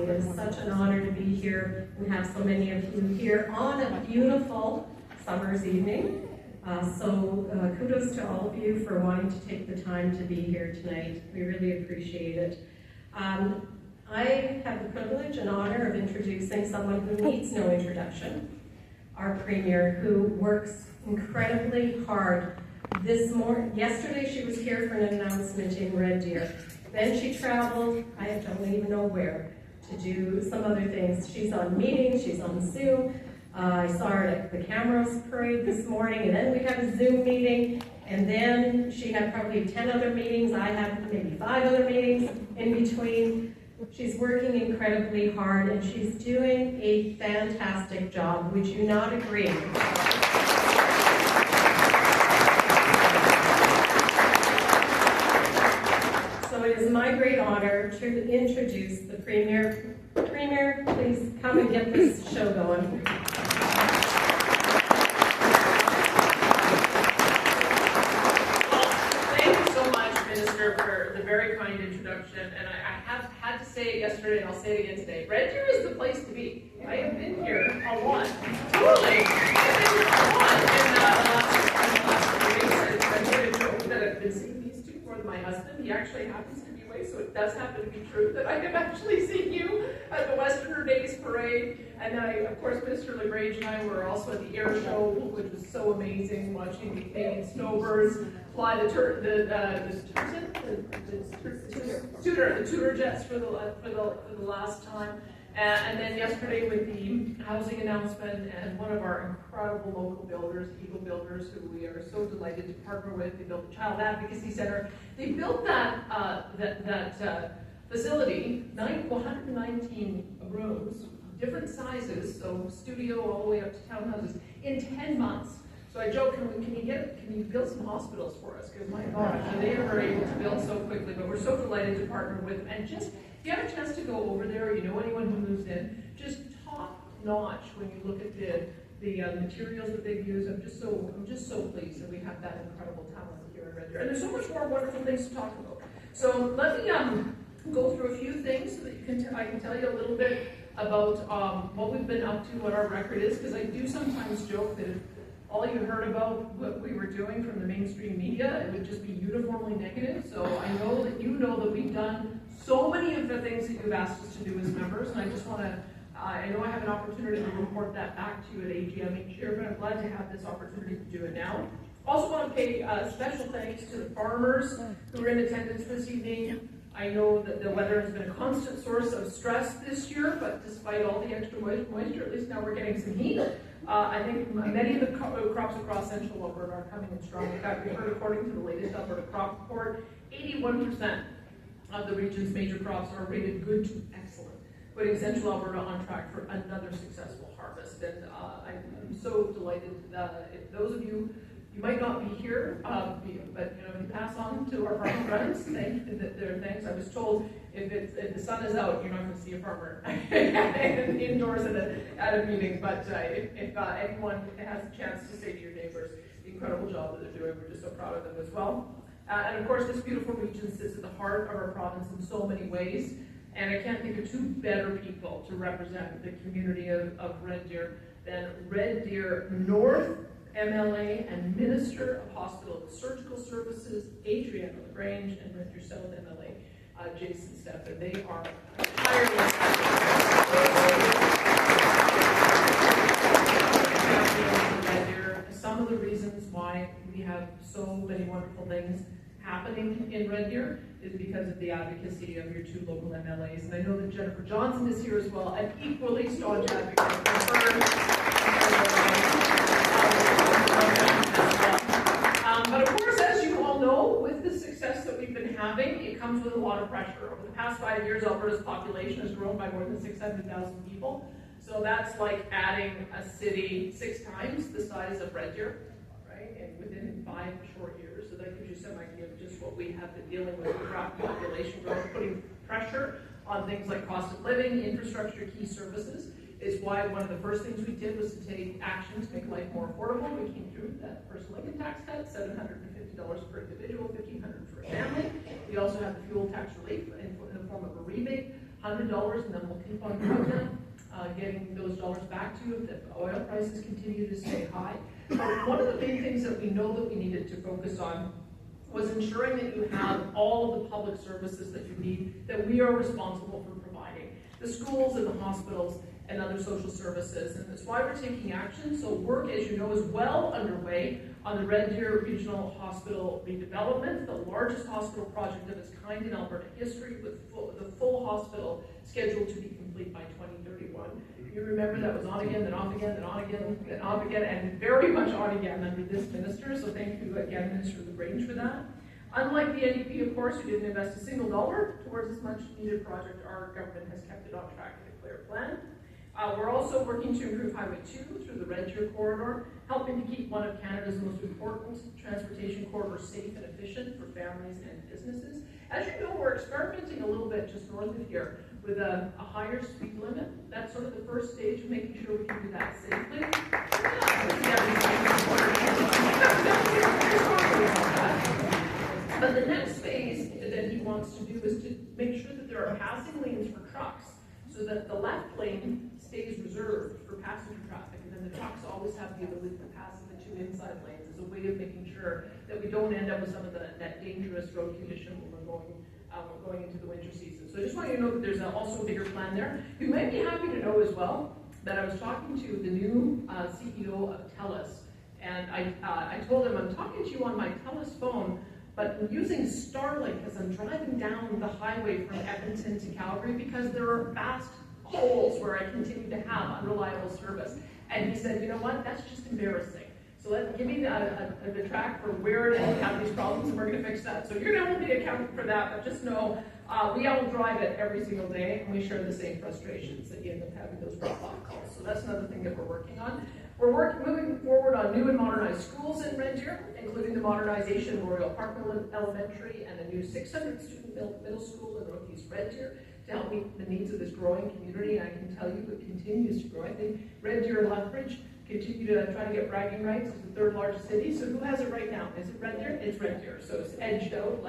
It is such an honor to be here and have so many of you here on a beautiful summer's evening. Kudos to all of you for wanting to take the time to be here tonight. We really appreciate it. I have the privilege and honor of introducing someone who needs no introduction, our Premier, who works incredibly hard. Yesterday she was here for an announcement in Red Deer. Then she traveled, I don't even know where, to do some other things. She's on meetings, she's on Zoom. I saw her at the Cameras Parade this morning, and then we had a Zoom meeting, and then she had probably 10 other meetings. I had maybe 5 other meetings in between. She's working incredibly hard, and she's doing a fantastic job. Would you not agree? So it is my great honor to introduce the Premier. Premier, please come and get this show going. For the very kind introduction, and I have had to say it yesterday, and I'll say it again today. Red Deer is the place to be. I have been here a lot. Totally. I've been here a lot in the last 3 weeks. I made a joke that I've been seeing these two more than my husband. He actually happens to be away, so it does happen to be true that I have actually seen you at the Westerner Days Parade. And then, of course, Mr. LaGrange and I were also at the air show, which was so amazing, watching the Canadian snowbirds fly the Tudor jets for the last time. And then yesterday with the housing announcement and one of our incredible local builders, Eagle Builders, who we are so delighted to partner with. They built the Child Advocacy Center. They built that facility, 119 rooms, different sizes, so studio all the way up to townhouses, in 10 months. So I joke, can you build some hospitals for us? Because my gosh, they are able to build so quickly, but we're so delighted to partner with them. And just, if you have a chance to go over there, you know anyone who moves in, just top notch when you look at the materials that they've used. I'm just so pleased that we have that incredible talent here in Red Deer. And there's so much more wonderful things to talk about. So let me go through a few things so that I can tell you a little bit about what we've been up to, what our record is, because I do sometimes joke that if all you heard about what we were doing from the mainstream media, it would just be uniformly negative. So I know that you know that we've done so many of the things that you've asked us to do as members, and I just want to, I know I have an opportunity to report that back to you at AGM each year, but I'm glad to have this opportunity to do it now. Also want to pay special thanks to the farmers who are in attendance this evening. I know that the weather has been a constant source of stress this year, but despite all the extra moisture, at least now we're getting some heat. I think many of the crops across central Alberta are coming in strong. In fact, we heard, according to the latest Alberta crop report, 81% of the region's major crops are rated good to excellent, putting central Alberta on track for another successful harvest. And I'm so delighted that if those of you might not be here, but you pass on to our farmer friends, their thanks. I was told if the sun is out, you're not going to see a farmer indoors at a meeting. But if anyone has a chance to say to your neighbors the incredible job that they're doing, we're just so proud of them as well. And of course, this beautiful region sits at the heart of our province in so many ways. And I can't think of two better people to represent the community of Red Deer than Red Deer North MLA and Minister of Hospital and Surgical Services, Adriana LaGrange, and Red Deer South MLA, Jason Stephan. They are tireless. Some of the reasons why we have so many wonderful things happening in Red Deer is because of the advocacy of your two local MLAs. And I know that Jennifer Johnson is here as well, an equally staunch advocate for her. But of course, as you all know, with the success that we've been having, it comes with a lot of pressure. Over the past 5 years, Alberta's population has grown by more than 600,000 people. So that's like adding a city 6 times the size of Red Deer, right? And within 5 short years. So that gives you some idea of just what we have been dealing with rapid population growth, putting pressure on things like cost of living, infrastructure, key services. Is why one of the first things we did was to take action to make life more affordable. We came through that personal income tax cut, $750 per individual, $1,500 for a family. We also have the fuel tax relief in the form of a rebate, $100, and then we'll keep on doing that, getting those dollars back to you if the oil prices continue to stay high. But one of the main things that we know that we needed to focus on was ensuring that you have all of the public services that you need, that we are responsible for providing. The schools and the hospitals and other social services, and that's why we're taking action. So work, as you know, is well underway on the Red Deer Regional Hospital redevelopment, the largest hospital project of its kind in Alberta history, with the full hospital scheduled to be complete by 2031. You remember that was on again, then off again, then on again, then off again, and very much on again under this minister, so thank you again, Minister LaGrange, for that. Unlike the NDP, of course, who didn't invest a single dollar towards this much needed project, our government has kept it on track in a clear plan. We're also working to improve Highway 2 through the Red Deer corridor, helping to keep one of Canada's most important transportation corridors safe and efficient for families and businesses. As you know, we're experimenting a little bit just north of here with a higher speed limit. That's sort of the first stage of making sure we can do that safely. But the next phase that he wants to do is to make sure that there are passing lanes for trucks, so that the left lane stays reserved for passenger traffic, and then the trucks always have the ability to pass in the two inside lanes as a way of making sure that we don't end up with some of that dangerous road condition when we're going into the winter season. So I just want you to know that there's also a bigger plan there. You might be happy to know as well that I was talking to the new CEO of TELUS, and I told him, I'm talking to you on my TELUS phone, but I'm using Starlink as I'm driving down the highway from Edmonton to Calgary because there are vast holes where I continue to have unreliable service. And he said, you know what, that's just embarrassing. So give me the track for where we have these problems, and we're going to fix that. So you're going to hold me accountable for that, but just know we all drive it every single day, and we share the same frustrations that you end up having those drop-off calls. So that's another thing that we're working on. We're moving forward on new and modernized schools in Red Deer, including the modernization of Royal Park Elementary and a new 600-student middle school in Northeast Red Deer to help meet the needs of this growing community. And I can tell you it continues to grow. I think Red Deer and Lethbridge continue to try to get bragging rights as the third largest city. So who has it right now? Is it Red Deer? It's Red Deer. So it's edged out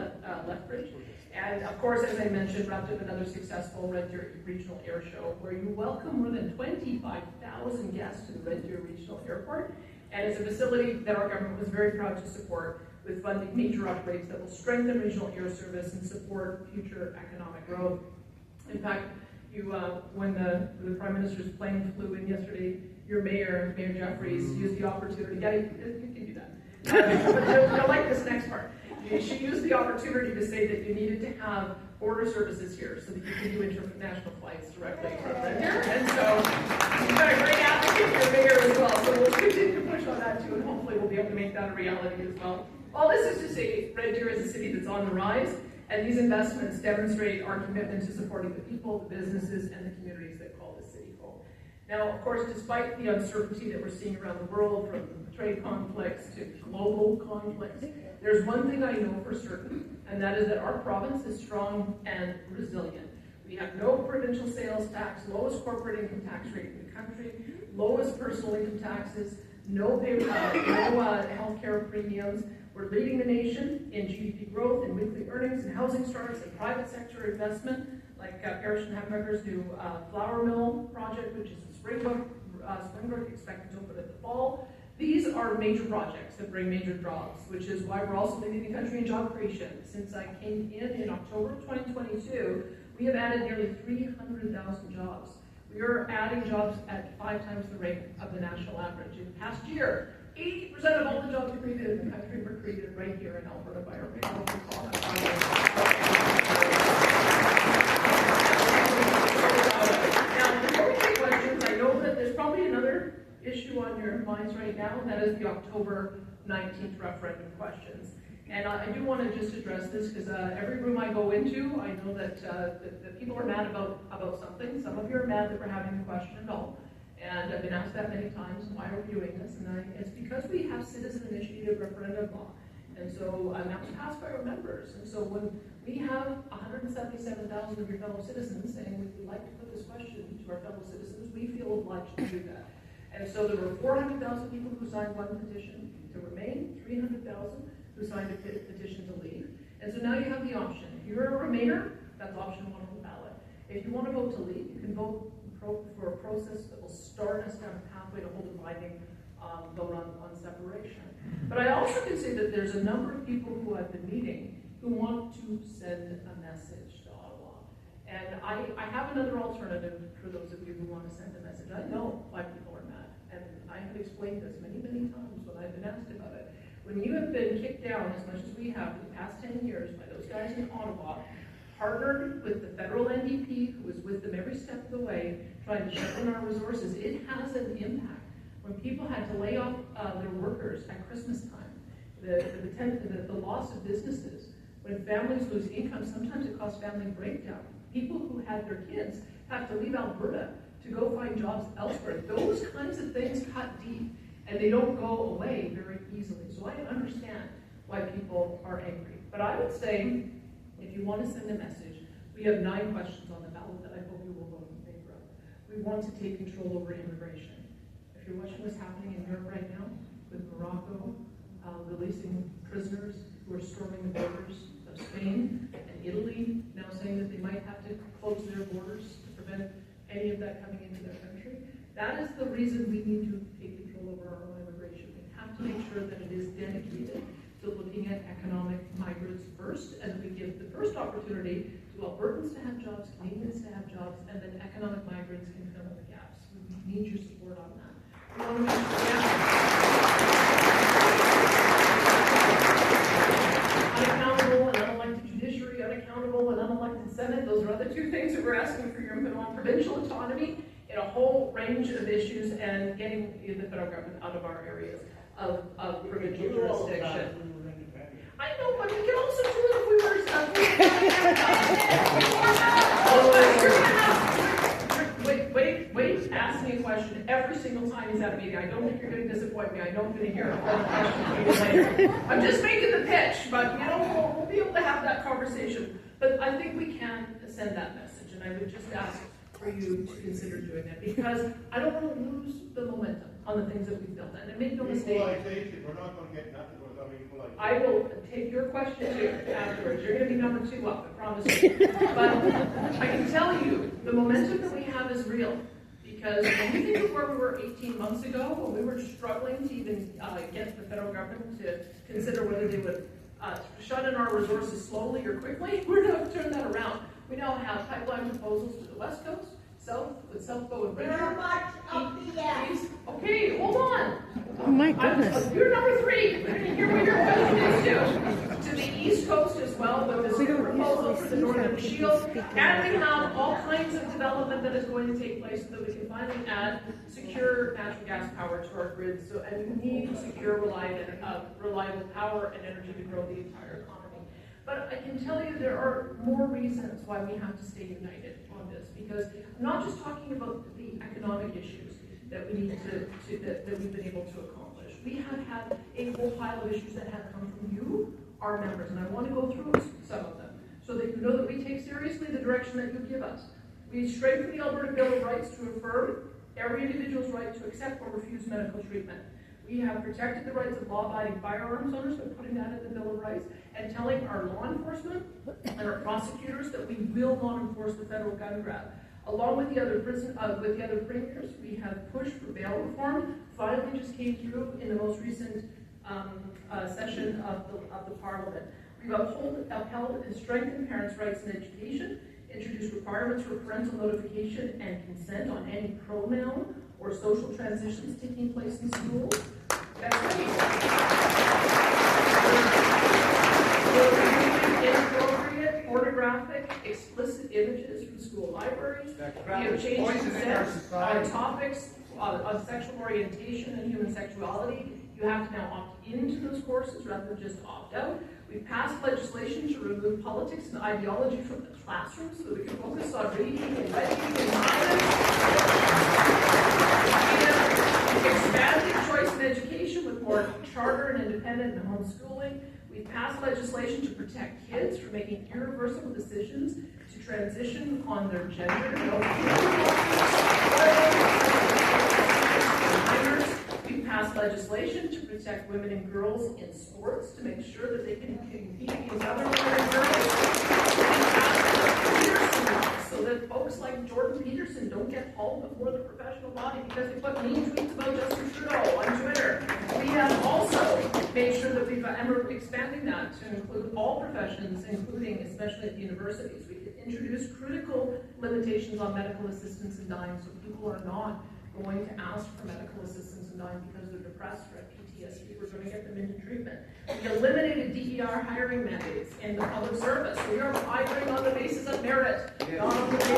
Lethbridge. And of course, as I mentioned, wrapped up another successful Red Deer Regional Air Show, where you welcome more than 25,000 guests to the Red Deer Regional Airport. And it's a facility that our government was very proud to support with funding major upgrades that will strengthen regional air service and support future economic growth. In fact, when the Prime Minister's plane flew in yesterday, your Mayor Jeffries, used the opportunity. Yeah, you can do that. But you'll like this next part. She used the opportunity to say that you needed to have border services here so that you can do international flights directly from Red Deer. And so you've got a great advocate, your mayor as well. So we'll continue to push on that too, and hopefully we'll be able to make that a reality as well. All this is to say, Red Deer is a city that's on the rise, and these investments demonstrate our commitment to supporting the people, the businesses, and the communities that call this city home. Now, of course, despite the uncertainty that we're seeing around the world, from trade conflicts to global conflicts, there's one thing I know for certain, and that is that our province is strong and resilient. We have no provincial sales tax, lowest corporate income tax rate in the country, lowest personal income taxes, no healthcare premiums. We're leading the nation in GDP growth and weekly earnings and housing starts and private sector investment, like Parrish and Hemberger's new flour mill project, which is in Springbrook, expected to open in the fall. These are major projects that bring major jobs, which is why we're also leading the country in job creation. Since I came in October of 2022, we have added nearly 300,000 jobs. We are adding jobs at 5 times the rate of the national average. In the past year, 80% of all the jobs created in the country were created right here in Alberta by our powerful Now, before we take questions, I know that there's probably another issue on your minds right now, and that is the October 19th referendum questions. And I do want to just address this because every room I go into, I know that people are mad about something. Some of you are mad that we're having the question at all. And I've been asked that many times, why are we doing this? And it's because we have citizen-initiated referendum law. And so that was passed by our members. And so when we have 177,000 of your fellow citizens saying we would like to put this question to our fellow citizens, we feel obliged to do that. And so there were 400,000 people who signed one petition to remain, 300,000 who signed a petition to leave. And so now you have the option. If you're a Remainer, that's option 1 on the ballot. If you want to vote to leave, you can vote for a process that will start us down a pathway to hold a binding vote on separation. But I also can say that there's a number of people who I've been meeting who want to send a message to Ottawa. And I have another alternative for those of you who want to send a message. I know why people are mad, and I have explained this many, many times when I've been asked about it. When you have been kicked down as much as we have for the past 10 years by those guys in Ottawa, partnered with the federal NDP, who was with them every step of the way, trying to shut down our resources, it has an impact. When people had to lay off their workers at Christmas time, the loss of businesses, when families lose income, sometimes it causes family breakdown. People who had their kids have to leave Alberta to go find jobs elsewhere. Those kinds of things cut deep, and they don't go away very easily. So I understand why people are angry. But I would say, if you want to send a message, we have 9 questions on the ballot that I hope you will vote in favor of. We want to take control over immigration. If you're watching what's happening in Europe right now, with Morocco releasing prisoners who are storming the borders of Spain and Italy, now saying that they might have to close their borders to prevent any of that coming into their country, that is the reason we need to take control over our own immigration. We have to make sure that it is dedicated to looking at economic migrants first, and we give the first opportunity to Albertans to have jobs, Canadians to have jobs, and then economic migrants can fill in the gaps. We need your support on that. We want to make sure unaccountable and unelected judiciary, unaccountable and unelected Senate, those are other 2 things that we're asking for your input on. Provincial autonomy in a whole range of issues, and getting the federal government out of our areas of provincial jurisdiction. I know, but we can also do it if we were Wait, ask me a question every single time he's at a meeting. I don't think you're going to disappoint me. I know I'm going to hear a question from you later. I'm just making the pitch, but we'll be able to have that conversation. But I think we can send that message, and I would just ask for you to consider doing that, because I don't want to lose the momentum on the things that we've built. And make no mistake. Equalization, we're not going to get nothing without equalization. I will take your question too afterwards. You're going to be number 2 up, I promise you. But I can tell you, the momentum that we have is real. Because when we think of where we were 18 months ago, when we were struggling to even get the federal government to consider whether they would shut in our resources slowly or quickly, we're going to turn that around. We now have pipeline proposals to the West Coast, south, with South Bow and Bridger. We're much up the ass. Okay, hold on. Oh my goodness. You're number 3. We're going to hear what your question is too. To the East Coast as well, with this proposal for the Northern Shield. And we have all kinds of development that is going to take place so that we can finally add secure natural gas power to our grid. And we need secure, reliable power and energy to grow the entire economy. But I can tell you there are more reasons why we have to stay united on this, because I'm not just talking about the economic issues that we need that we've been able to accomplish. We have had a whole pile of issues that have come from you, our members, and I want to go through some of them so that you know that we take seriously the direction that you give us. We strengthen the Alberta Bill of Rights to affirm every individual's right to accept or refuse medical treatment. We have protected the rights of law-abiding firearms owners by putting that in the Bill of Rights and telling our law enforcement and our prosecutors that we will not enforce the federal gun grab. Along with the other premiers, we have pushed for bail reform. Finally, just came through in the most recent session of the Parliament. We've upheld and strengthened parents' rights in education, introduced requirements for parental notification and consent on any pronoun or social transitions taking place in schools. That's inappropriate, pornographic, explicit images from school libraries. We have changed consent on topics on sexual orientation and human sexuality. You have to now opt into those courses rather than just opt out. We've passed legislation to remove politics and ideology from the classroom so that we can focus on reading and writing and science. We have expanded choice in education with more charter and independent and homeschooling. We've passed legislation to protect kids from making irreversible decisions to transition on their gender. We've passed legislation to protect women and girls in sports to make sure that they can compete against other women and girls. We've passed so that folks like Jordan Peterson don't get hauled before the professional body because they put mean tweets about Justin Trudeau on Twitter. We have also made sure that and we're expanding that to include all professions, including especially at the universities. We introduced critical limitations on medical assistance in dying, so people are not going to ask for medical assistance in dying because they're depressed or have PTSD. We're going to get them into treatment. We eliminated DER hiring mandates in the public service. We are hiring on the basis of merit, not on the basis.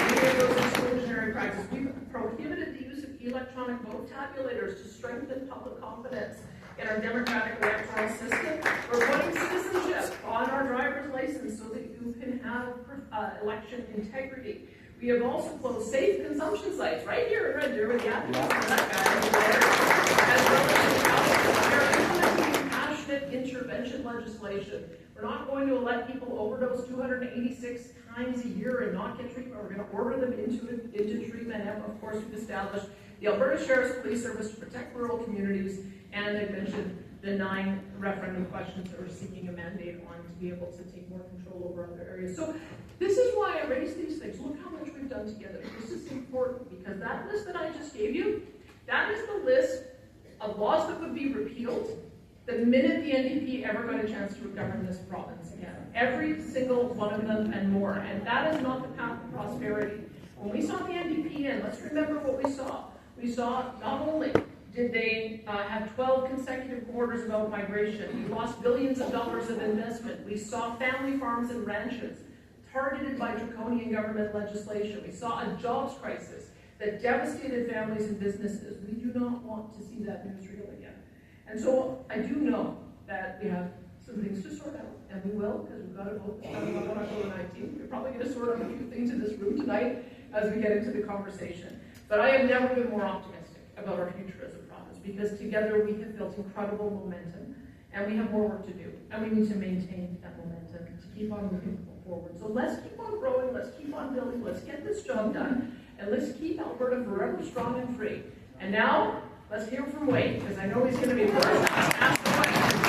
We made those exclusionary practices. We prohibited the use of electronic vote tabulators to strengthen public confidence in our democratic electoral system. We're putting citizenship on our driver's license so that you can have election integrity. We have also closed safe consumption sites right here in Red Deer with the advocates for that guy over there. As well as we are implementing compassionate intervention legislation. We're not going to let people overdose 286 times a year and not get treatment. We're going to order them into treatment. And of course, we've established the Alberta Sheriff's Police Service to protect rural communities, and I mentioned the 9 referendum questions that we're seeking a mandate on to be able to take more control over other areas. So this is why I raise these things. Look how much we've done together. This is important because that list that I just gave you, that is the list of laws that would be repealed the minute the NDP ever got a chance to govern this province again. Every single one of them and more. And that is not the path to prosperity. When we saw the NDP in, let's remember what we saw. We saw not only did they have 12 consecutive quarters of out-migration, we lost billions of dollars of investment, we saw family farms and ranches targeted by draconian government legislation, we saw a jobs crisis that devastated families and businesses. We do not want to see that newsreel again. And so I do know that we have some things to sort out, and we will, because we've got to vote on October 19th. We're probably going to sort out a few things in this room tonight as we get into the conversation. But I have never been more optimistic about our future as a province, because together we have built incredible momentum, and we have more work to do, and we need to maintain that momentum to keep on moving forward. So let's keep on growing, let's keep on building, let's get this job done, and let's keep Alberta forever strong and free. And now, let's hear from Wade, because I know he's going to be first. Ask the question.